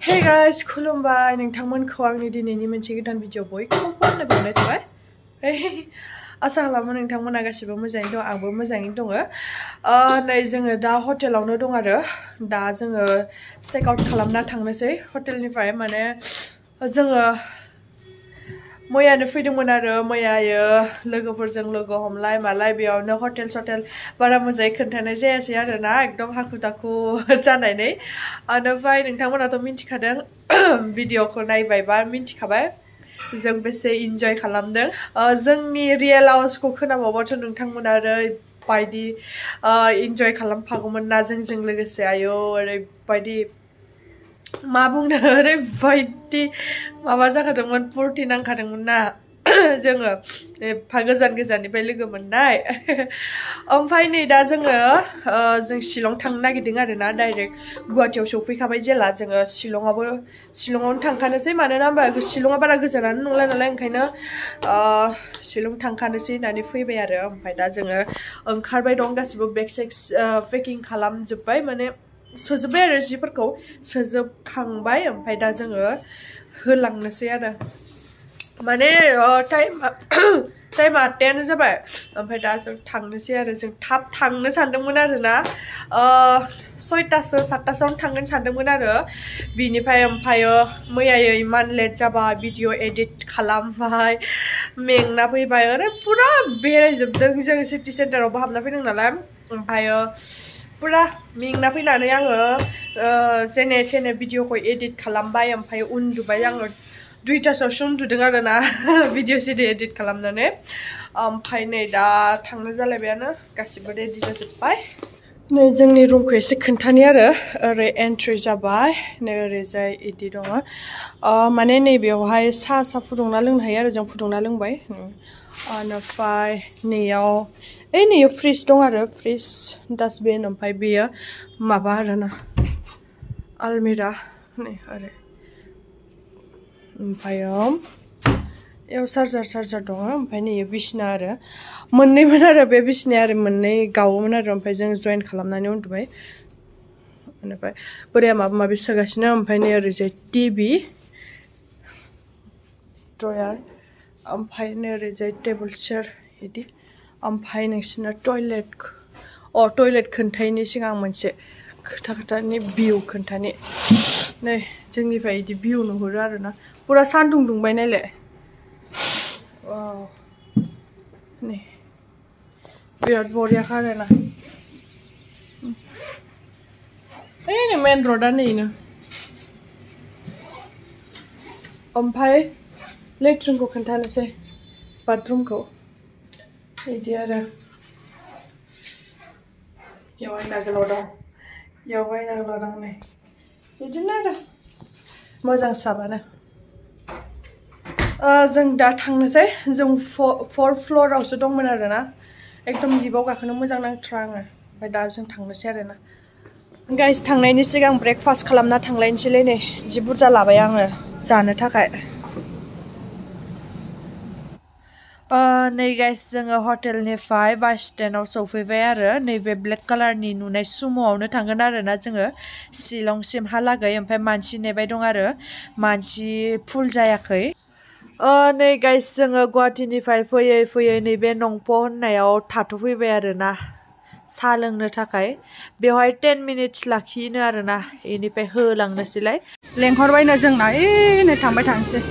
Hey guys, खुलुमबाय नोंथांमोनखौ आंनि दिनैनि मोनसे गोदान भिडिअ बयखौबो बरायनाय थाबाय। आसा खालामो नोंथांमोना गासिबो मोजाङै दं, आंबो मोजाङै दङ। नै जोङो दा हटेलावनो दं आरो दा जोङो चेक आउट खालामना थांनोसै हटेलनिफ्राय माने जोङो मैयानो फैदोंमोन आरो मैयायो लोगोफोरजों लोगो हमलाय मालाय बेयावनो हटेल सटेल बारा मोजाङै खोन्थानाय जायासै आरो ना एकदम हाखु दाखु जानानै ओमफ्राय नोंथांमोनाथ' मिन्थिखादों भिडिअखौ नायबायबा मिन्थिखाबाय जों बेसे इन्जय खालामदों जोंनि रियेल आवाजखौ खोनाबावबाथ' नोंथांमोना ओरैबायदि इन्जय खालामफागौमोन ना जोंजों लोगोसे आयौ ओरैबायदि मा बुंनो ओरैबायदि माबा जाखादोंमोन फुरथि नांखादोंमोन ना जोङो एफा गोजान गोजाननिफ्राय लोगो मोननाय ओमफ्राय नै दा जों शिलं थांनो नागिरदों आरो ना डाइरेक्ट गुवाहाटीयाव सौफैखाबाय जेला जोङो शिलंआवनो थांखानोसै मानोना होमबा शिलंआ बारा गोजानानो नंला नालाय ओंखायनो शिलं थांखानोसै होननानै फैबाय आरो ओमफ्राय दा जोङो ओंखारबाय दं गासिबो बेग सेग पेकिं खालामजोब्बाय माने सोजोब्बाय आरो जिफोरखौ सोजोबखांबाय ओमफ्राय दा जोङो होलांनोसै आरो माने टाइमा 10 जाबाय ओमफ्राय दा जों थांनोसै आरो जों थाब थांनो सानदोंमोन आरो ना 6टासो 7टासोआवनो थांगोन सानदोंमोन आरो बिनिफ्राय ओमफ्रायो मैयायो इमान लेट जाबाय भिडिअ एडिट खालामबाय मेंना फैबाय ओरै पुरा बेरायजोबदों जों सिटि सेन्टारावबो हाबना फैदों नालाय ओमफ्रायो पुरा मेंना फैनानै आङो जेने थेने भिडिअखौ एडिट खालामबाय ओमफ्राय उन्दुबाय आङो 2टासोआवसो उन्दुदों आरो ना भिडिअ सिडिअ एडिट खालामनानै ओमफ्राय नै दा थांनो जालायबायानो गासिबो रेडि जाजोब्बाय नै जोंनि रुमखौ एसे खोन्थानि आरो ओरै एन्ट्रि जाबाय नै ओरैजाय इदि दङ माने नैबेयावहाय साहा फुदुंना लोंनो हायो आरो जों फुदुंना लोंबाय ओमफ्राय नैयाव नैयाव फ्रिज दं आरो फ्रिज डास्टबिन ओमफ्राय बेयो माबा आरोना आलमिरा नै ओरै ओमफ्रायो याव चार्जार दङ ओमफ्राय नैयो बिसिना आरो मोननैमोन आरो बे बिसिनाया आरो मोननै गावोमोन आरो ओमफ्राय जों जइन खालामनानै उन्दुबाय बेनिफ्राय बोराया माबा माबि सोगासिनो ओमफ्राय नै ओरैजाय टिभि ड्रयार ओमफ्राय नै ओरैजाय टेबोल चेयार बिदि ओमफ्राय नोंसोरनो टयलेट खोन्थायैनि सिगां मोनसे खोथानि भिउ खोन्थानि नै जोंनिफ्राय बिदि भिउ नुहुरो आरोना पुरा सान्दुं दुंबाय नायलाय नै बिराद बरियाखा आरोना नै मेन रडा नैनो ओमफ्राय लेट्रिनखौ खोन्थानोसै बाथरुमखौ बिदि आरो बेवहाय नागोलाव दं नै बिदिनो आरो मोजां साबानो जों दा थांनोसै जों 4th फ्ल'रावसो दंमोन आरोना एकदम लिफ्टआव गाखोनो मोजां नांथारा आङो ओमफ्राय दा जों थांनोसै आरोना गाइस थांनायनि सिगां ब्रेकफास्ट खालामना थांलायनोसैलै नै जि बुरजा लाबाय आङो जानो थाखाय नै गाइस जोङो हटेलनिफ्राय बास स्टेन्डआव सौफैबाय आरो नैबे ब्लेक कालारनि नुनाय सुम'आवनो थांगोन आरोना जोङो शिलंसिमहालागै ओमफ्राय मानसि नेबाय दं आरो मानसि फुल जायाखै नै गाइस जोङो गुवाहाटीनिफ्राय फैयै नैबे नंप' होननायाव थाथ'फैबाय आरोना साहा लोंनो थाखाय बेवहाय 10 मिनिट्स लाखिनो आरोना बेनिफ्राय होलांनोसैलाय लेंहरबायनो जोंना नै थांबाय थांसै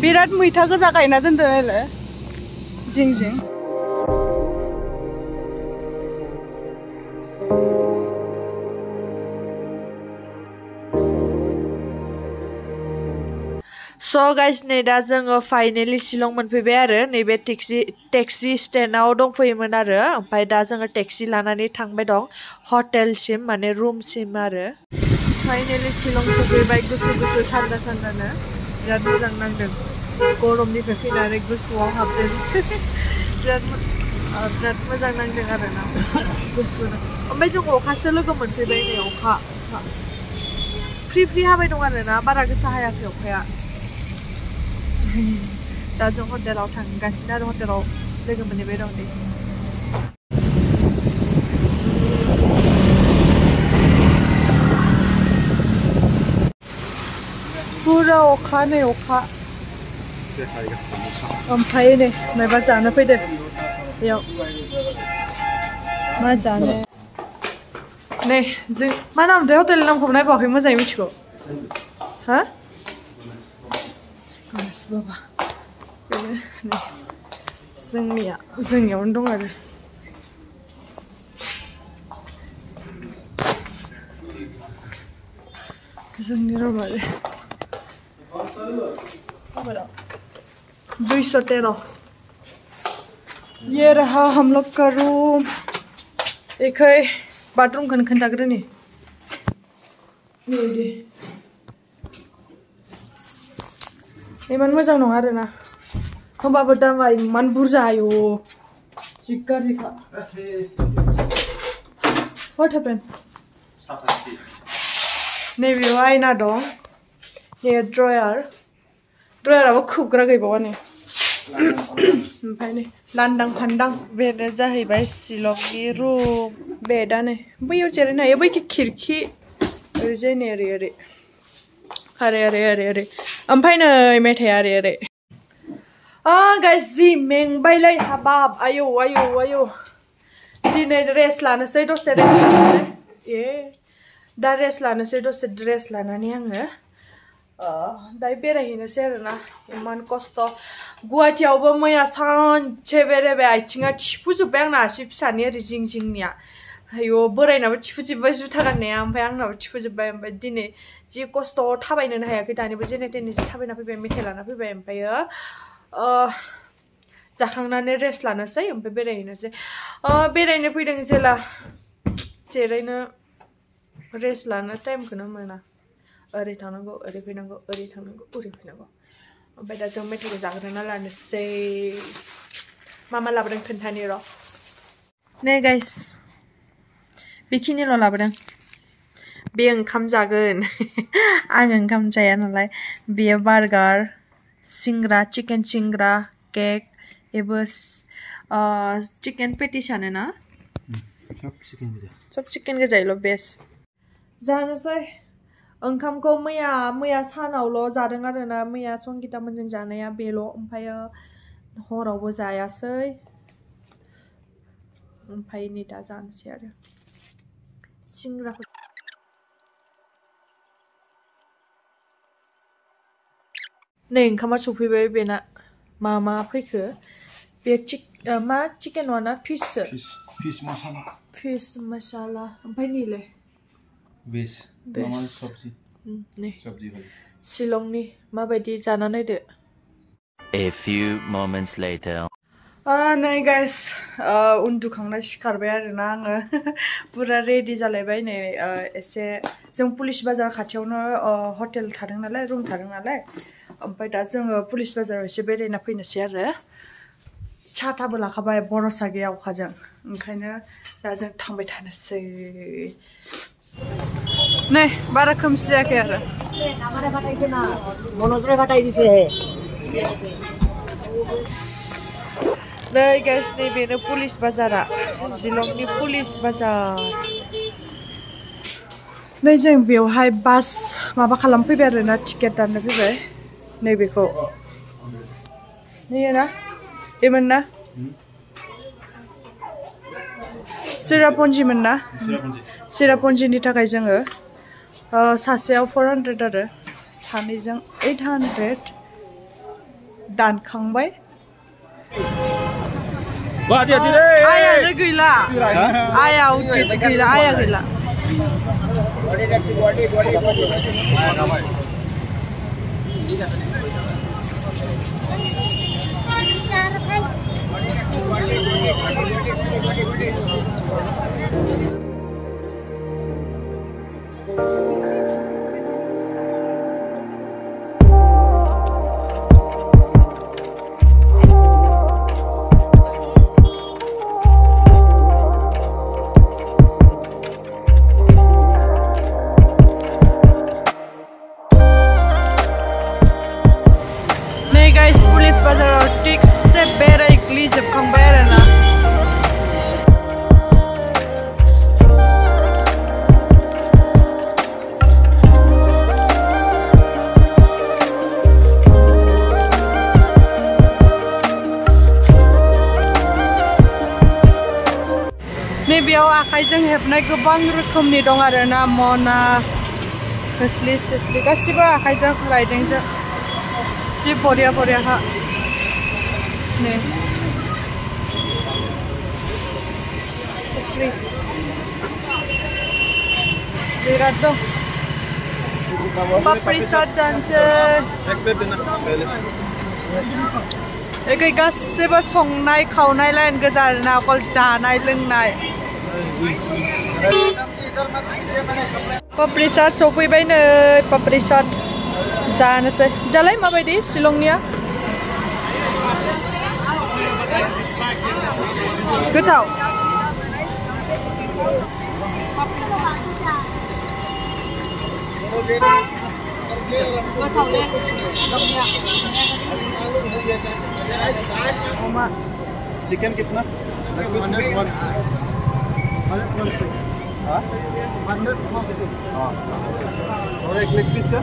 बिराद मैथा गोजा गायना दोनदों नायलाय जिं स' गाइस नै दा जोङो फाइनेलि शिलं मोनफैबाय आरो नैबे टेक्सि स्टेन्डआव दंफैयोमोन आरो ओमफ्राय दा जोङो टेक्सि लानानै थांबाय दं हटेलसिम माने रुमसिम आरो फाइनेलि शिलं सफैबाय गुसु थान्दानो बिराद मोजां नांदों गरमनिफ्राय फैनानै गुसुआव हाबदों बिराद मोजां नांदों आरोना गुसुनो ओमफ्राय जों अखासो लोगो मोनफैबाय नै अखा फ्रि हाबाय दं आरोना बारा गोसा हायाखै अखाया दा जों हटेलाव थांगासिनो आरो हटेलाव लोगो मोनहैबाय दं दे फुरा अखा नै अखा ओमफ्राय नै माबा जानो फैदो बेयाव मा जानो नै जों मा नामथाय हटेलनि नामखौ नायबावाखै मोजाङै मिथिगौ हा बाबा जोंनियावनो दं आरो जोंनि रुम आरो 213 ये रहा हम लोग का रूम एक बाथरूम खन खोन्थाग्रोनि नैदे इमान मोजां नङा आरोना होमबाबो दामा इमान बुरजा आयु जि गाज्रिखा What happened? नैबेयाव आयना दं नै ड्रयाराबो खोबग्रा गैबावा नै ओमफ्राय नै लांदां फान्दां बेनो जाहैबाय शिलंनि रुम बेदा नै बैयाव जिरायनो हायो बैखि खिरखि ओरैजाय नै ओरै ओमफ्राय नै मेथाइया ओरै गाइस जि मेंबायलै हाबाब आयौ दिनै रेस्ट लानोसै दसे रेस्ट लानोसै दा रेस्ट लानोसै दसे रेस्ट लानानै आङो दायो बेरायहैनोसै आरोना इमान खस्थ' गुवाहाटीयावबो मैया सानसे बेरायबाय आथिङा थिफुजोब्बाय आंना आसि फिसानि ओरै जिंनिया आयौ बोरायनाबो थिफुजोब्बाय जुथा गाननाया ओमफ्राय आंनाबो थिफुजोब्बाय ओमफ्राय दिनै जि खस्थ' थाबायनोनो हायाखै दानिबो जेने थेनेसो थाबायना फैबाय मेथाइ लाना फैबाय ओमफ्रायो जाखांनानै रेस्ट लानोसै ओमफ्राय बेरायहैनोसै बेरायनो फैदों जेला जिरायनो रेस्ट लानो टाइमखौनो मोना ओरै थांनांगौ ओरै फैनांगौ ओरै थांनांगौ ओरै फैनांगौ ओमफ्राय दा जों मेथाइखौ जाग्रोना लानोसै मा लाबोदों खोन्थानि र' नै गाइस बेखिनिल' लाबोदों बे ओंखाम जागोन आं ओंखाम जाया नालाय बेयो बार्गार सिंग्रा चिकेन सिंग्रा केक एबो चिकेन पेटिसानो ना सब चिकेन गोजायल' बेस्ट जानोसै ओंखामखौ मैया सानावल' जादों आरोना मैया संगितामोनजों जानाया बेल' ओमफ्रायो हरावबो जायासै ओमफ्राय नै दा जानोसै आरो सिंग्राखौ नै ओंखामा सफैबाय बेना मा फैखो बे मा चिकेन नङाना फिस मसाला ओमफ्राय नैलाय बेस नर्माल सब्जी भाजी शिलंनि माबायदि जाना नायदो A few moments later नै गाइस उन्दुखांनाय सिखारबाय आरोना आङो पुरा रेडि जालायबाय नै एसे जों पुलिस बाजार खाथियावनो हटेल थादों नालाय रुम थादों नालाय ओमफ्राय दा जोङो पुलिस बाजाराव एसे बेरायना फैनोसै आरो छाताबो लाखाबाय बरसा गैया अखाजों ओंखायनो दा जों थांबाय थानोसै नै बारा खोमसि जायाखै आरो नै गाइस नै बेनो पुलिस बाजारा शिलंनि पुलिस बाजार नै जों बेवहाय बास माबा खालामफैबाय आरोना टिकेट दाननो फैबाय नैबेखौ नैयो ना बेमोन ना चिरापुन्जिमोन ना चिरापुन्जिनि थाखाय जोङो सासेयाव 400 आरो सानैजों 800 दानखांबाय आयानो गैला आया गैला बाजाराव थिगसे बेरायग्लिजोबखांबाय आरोना आखाइजों हेबनाय गोबां रोखोमनि दं आरोना मना खोस्लि सोस्लि गासिबो आखाइजों राइदिंजों जि बरिया बरिया नै बिराद दं पापड़ी चाट जानोसै एखै गासिबो संनाय खावनाय लाइन गोजा आरोना अकल जानाय लोंनाय पापड़ी चाट सफैबाय नै पापड़ी चाट जानोसै जालाय माबायदि शिलंनिया गोथाव गोथावले शिलंनिया अमा चिकन कितना 100 और एक लेग पीस का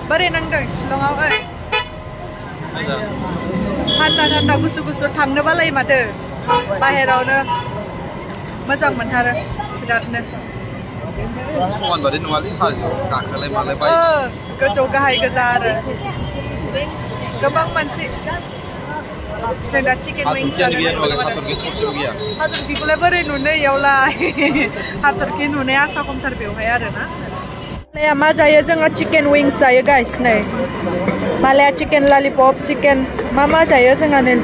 बोरै नांदों शिलंआव ओइ थान्दा थान्दा गुसु गुसु थांनो बालायो माथो बाहेरावनो मोजां मोनथारो बिरादनो समान बादि नङालै हाजोआव गाखोलाय मालाय बाय गोजौ गाहाय गोजा आरो गोबां मानसि जों दा चिकेन विंस जानो हाथरखिखौलाय बोरै नुनो इयावलाय हाथरखि नुनाया आसा खमथार बेवहाय आरोना मा जायो जोङो चिकेन विंस जायो गाइस नै मालाया चिकेन ललिपप चिकेन मा जायो जोंहा नै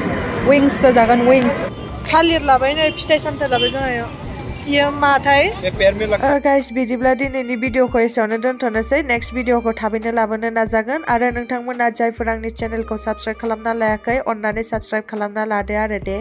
विंस जागोन विंस थालिर लाबाय नै फिथाइ सामथाइ लाबाय जोङो इयो माथाय गाइस बिदिब्ला दिनैनि भिडिअखौ एसेयावनो दोनथ'नोसै नेक्स्ट भिडिअखौ थाबैनो लाबोनो नाजागोन आरो नोंथांमोना जायफोर आंनि चेनेलखौ साबस्क्राइब खालामना लायाखै अन्नानै साबस्क्राइब खालामना लादो आरो दे